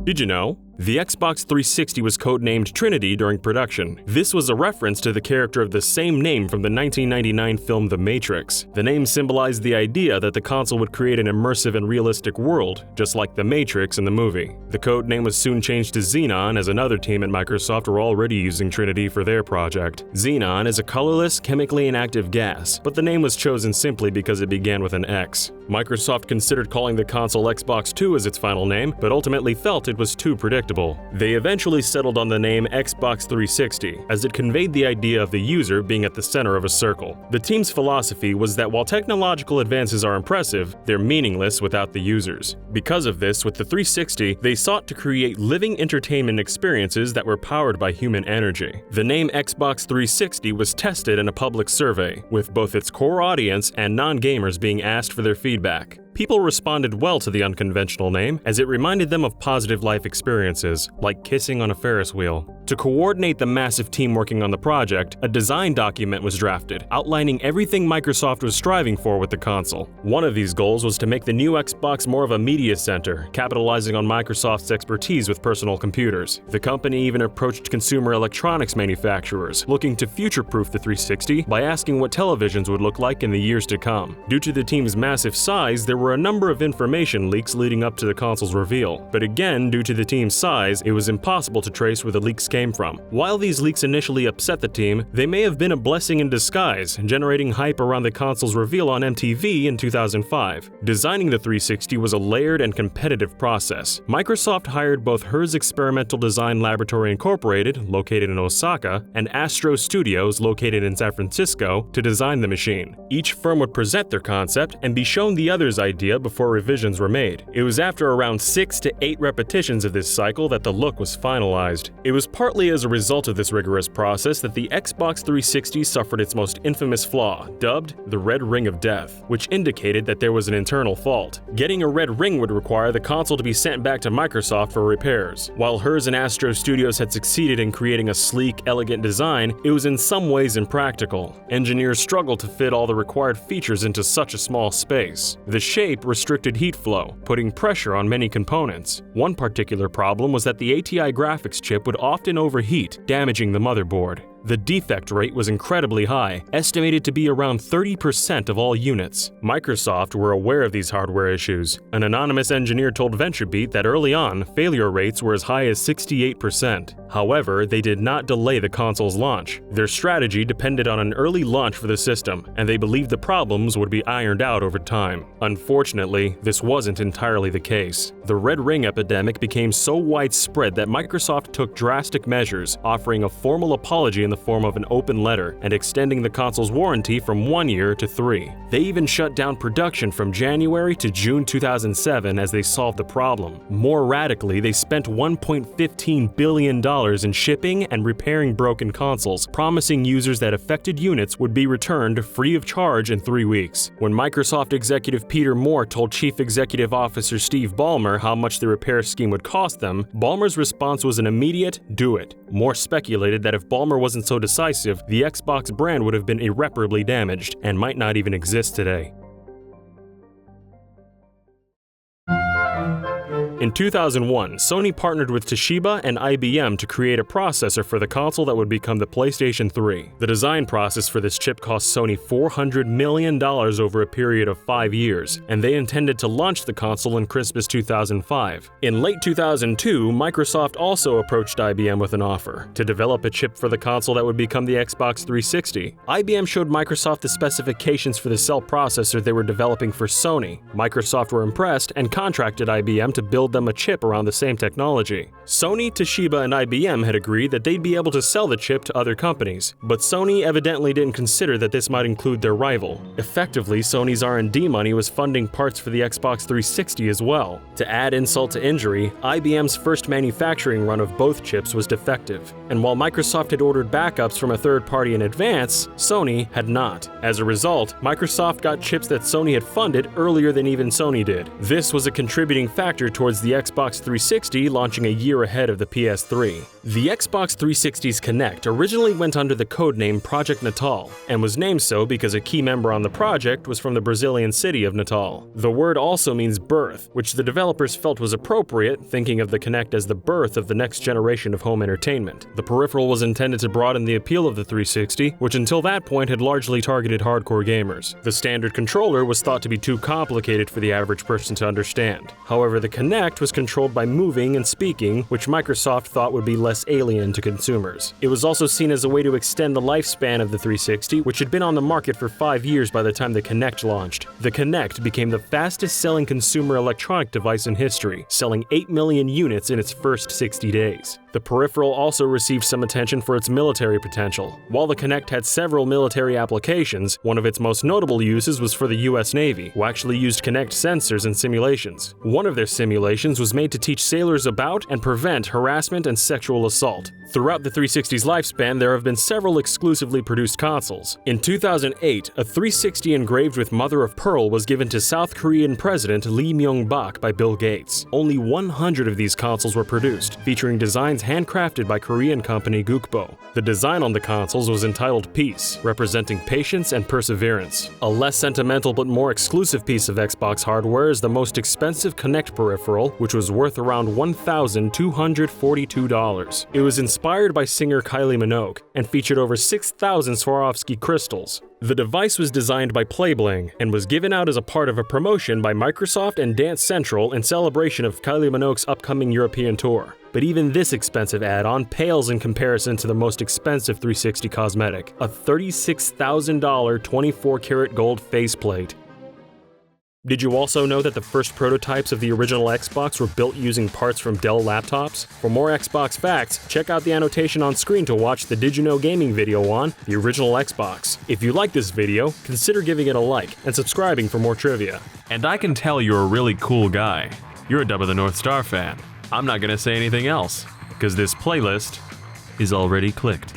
Did you know? The Xbox 360 was codenamed Trinity during production. This was a reference to the character of the same name from the 1999 film The Matrix. The name symbolized the idea that the console would create an immersive and realistic world, just like The Matrix in the movie. The codename was soon changed to Xenon, as another team at Microsoft were already using Trinity for their project. Xenon is a colorless, chemically inactive gas, but the name was chosen simply because it began with an X. Microsoft considered calling the console Xbox 2 as its final name, but ultimately felt it was too predictable. They eventually settled on the name Xbox 360, as it conveyed the idea of the user being at the center of a circle. The team's philosophy was that while technological advances are impressive, they're meaningless without the users. Because of this, with the 360, they sought to create living entertainment experiences that were powered by human energy. The name Xbox 360 was tested in a public survey, with both its core audience and non-gamers being asked for their feedback. People responded well to the unconventional name, as it reminded them of positive life experiences, like kissing on a Ferris wheel. To coordinate the massive team working on the project, a design document was drafted, outlining everything Microsoft was striving for with the console. One of these goals was to make the new Xbox more of a media center, capitalizing on Microsoft's expertise with personal computers. The company even approached consumer electronics manufacturers, looking to future-proof the 360 by asking what televisions would look like in the years to come. Due to the team's massive size, there were a number of information leaks leading up to the console's reveal, but again, due to the team's size, it was impossible to trace where the leaks came from. While these leaks initially upset the team, they may have been a blessing in disguise, generating hype around the console's reveal on MTV in 2005. Designing the 360 was a layered and competitive process. Microsoft hired both HERS Experimental Design Laboratory Incorporated, located in Osaka, and Astro Studios, located in San Francisco, to design the machine. Each firm would present their concept and be shown the other's idea before revisions were made. It was after around 6 to 8 repetitions of this cycle that the look was finalized. It was partly as a result of this rigorous process that the Xbox 360 suffered its most infamous flaw, dubbed the Red Ring of Death, which indicated that there was an internal fault. Getting a red ring would require the console to be sent back to Microsoft for repairs. While HERS and Astro Studios had succeeded in creating a sleek, elegant design, it was in some ways impractical. Engineers struggled to fit all the required features into such a small space. The shape restricted heat flow, putting pressure on many components. One particular problem was that the ATI graphics chip would often overheat, damaging the motherboard. The defect rate was incredibly high, estimated to be around 30% of all units. Microsoft were aware of these hardware issues. An anonymous engineer told VentureBeat that early on, failure rates were as high as 68%. However, they did not delay the console's launch. Their strategy depended on an early launch for the system, and they believed the problems would be ironed out over time. Unfortunately, this wasn't entirely the case. The Red Ring epidemic became so widespread that Microsoft took drastic measures, offering a formal apology in the form of an open letter and extending the console's warranty from 1 year to 3. They even shut down production from January to June 2007 as they solved the problem. More radically, they spent $1.15 billion in shipping and repairing broken consoles, promising users that affected units would be returned free of charge in 3 weeks. When Microsoft executive Peter Moore told Chief Executive Officer Steve Ballmer how much the repair scheme would cost them, Ballmer's response was an immediate, "Do it." Moore speculated that if Ballmer wasn't so decisive, the Xbox brand would have been irreparably damaged and might not even exist today. In 2001, Sony partnered with Toshiba and IBM to create a processor for the console that would become the PlayStation 3. The design process for this chip cost Sony $400 million over a period of 5 years, and they intended to launch the console in Christmas 2005. In late 2002, Microsoft also approached IBM with an offer to develop a chip for the console that would become the Xbox 360. IBM showed Microsoft the specifications for the cell processor they were developing for Sony. Microsoft were impressed and contracted IBM to build them a chip around the same technology. Sony, Toshiba, and IBM had agreed that they'd be able to sell the chip to other companies, but Sony evidently didn't consider that this might include their rival. Effectively, Sony's R&D money was funding parts for the Xbox 360 as well. To add insult to injury, IBM's first manufacturing run of both chips was defective, and while Microsoft had ordered backups from a third party in advance, Sony had not. As a result, Microsoft got chips that Sony had funded earlier than even Sony did. This was a contributing factor towards was the Xbox 360 launching a year ahead of the PS3. The Xbox 360's Kinect originally went under the codename Project Natal, and was named so because a key member on the project was from the Brazilian city of Natal. The word also means birth, which the developers felt was appropriate, thinking of the Kinect as the birth of the next generation of home entertainment. The peripheral was intended to broaden the appeal of the 360, which until that point had largely targeted hardcore gamers. The standard controller was thought to be too complicated for the average person to understand. However, the Kinect was controlled by moving and speaking, which Microsoft thought would be less alien to consumers. It was also seen as a way to extend the lifespan of the 360, which had been on the market for 5 years by the time the Kinect launched. The Kinect became the fastest-selling consumer electronic device in history, selling 8 million units in its first 60 days. The peripheral also received some attention for its military potential. While the Kinect had several military applications, one of its most notable uses was for the US Navy, who actually used Kinect sensors in simulations. One of their simulations was made to teach sailors about and prevent harassment and sexual assault. Throughout the 360's lifespan, there have been several exclusively produced consoles. In 2008, a 360 engraved with mother of pearl was given to South Korean President Lee Myung-bak by Bill Gates. Only 100 of these consoles were produced, featuring designs handcrafted by Korean company Gukbo. The design on the consoles was entitled Peace, representing patience and perseverance. A less sentimental but more exclusive piece of Xbox hardware is the most expensive Kinect peripheral, which was worth around $1,242. It was inspired by singer Kylie Minogue and featured over 6,000 Swarovski crystals. The device was designed by Playbling and was given out as a part of a promotion by Microsoft and Dance Central in celebration of Kylie Minogue's upcoming European tour. But even this expensive add-on pales in comparison to the most expensive 360 cosmetic, a $36,000 24-karat gold faceplate. Did you also know that the first prototypes of the original Xbox were built using parts from Dell laptops? For more Xbox facts, check out the annotation on screen to watch the Did You Know Gaming video on the original Xbox. If you like this video, consider giving it a like and subscribing for more trivia. And I can tell you're a really cool guy. You're a Dub of the North Star fan. I'm not gonna say anything else, because this playlist is already clicked.